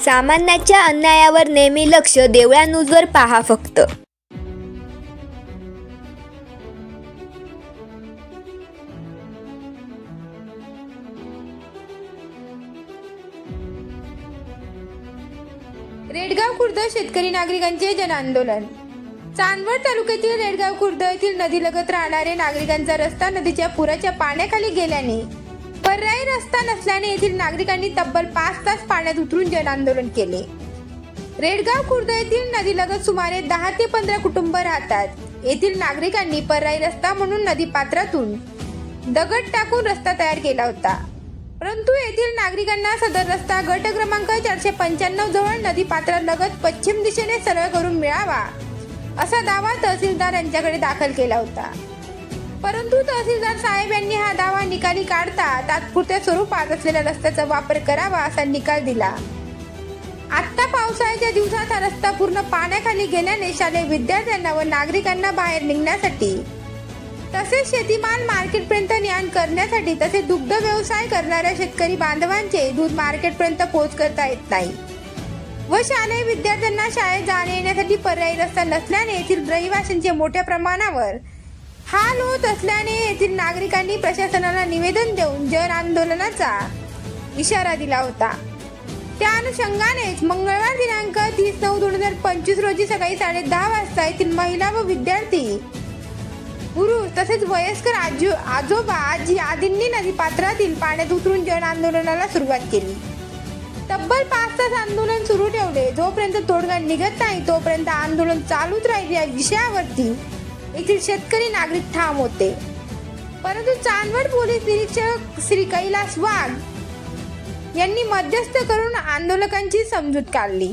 सामान्याच्या अन्यायावर नेहमी लक्ष, देवळा न्यूजवर पहा फक्त. रेडगाव खुर्द शेतकरी नागरिकांचे जनआंदोलन. चांदवड तालुक्यातील रेडगाव खुर्द येथील नदीलगत राहणारे नागरिकांचा रस्ता नदीच्या पुराच्या पाण्याखाली गेल्याने पर्यायी रस्ता नसल्याने येथील नागरिकांनी तब्बल 5 तास पाण्यात उतरून जनआंदोलन केले. रेडगाव खुर्द येथील नदीलगत सुमारे 10 ते 15 कुटुंब राहतात. येथील नागरिकांनी पर्यायी रस्ता म्हणून नदी पात्रातून दगड टाकून रस्ता तयार केला होता, परंतु येथील नागरिकांना सदर रस्ता गट क्रमांक 495 जवळ नदी पात्रालगत पश्चिम दिशेने सरळ करून मिळावा असा दावा तहसीलदार यांच्याकडे दाखल केला होता. परंतु तहसीलदार साहेब यांनी हा दावा निकाली काढता तात्पुरत्या स्वरूपात असलेल्या रस्त्याचा वापर करावा असा निकाल दिला. आता पावसाळ्याच्या दिवसात हा रस्ता पूर्ण पाण्याखाली गेल्याने शालेय विद्यार्थ्यांना व नागरिकांना बाहेर निघण्यासाठी तसेच शेतीमाल मार्केटपर्यंत ने-आण करण्यासाठी तसेच दुग्ध व्यवसाय करणाऱ्या शेतकरी बांधवांचे दूध मार्केटपर्यंत पोहोच करता येत नाही व शालेय विद्यार्थ्यांना शाळेत जाणे येण्यासाठी पर्यायी रस्ता नसल्याने येथील रहिवाशांचे मोठ्या प्रमाणावर हाल होत असल्याने येथील नागरिकांनी प्रशासनाला निवेदन देऊन जन आंदोलनाचा इशारा दिला होता. त्या अनुषंगानेच मंगळवार दिनांक 30/9/2025 रोजी सकाळी 10:30 वाजता येथील महिला व विद्यार्थी, पुरुष तसेच वयस्कर आजोबा आजी आदींनी नदी पात्रातील पाण्यात उतरून जन आंदोलनाला सुरुवात केली. तब्बल 5 तास आंदोलन सुरू ठेवले. जोपर्यंत तोडगा निघत नाही तोपर्यंत आंदोलन चालूच राहील या विषयावरती येथील शेतकरी नागरिक ठाम होते. परंतु चांदवड पोलीस निरीक्षक श्री कैलास वाघ यांनी मध्यस्थ करून आंदोलकांची समजूत काढली.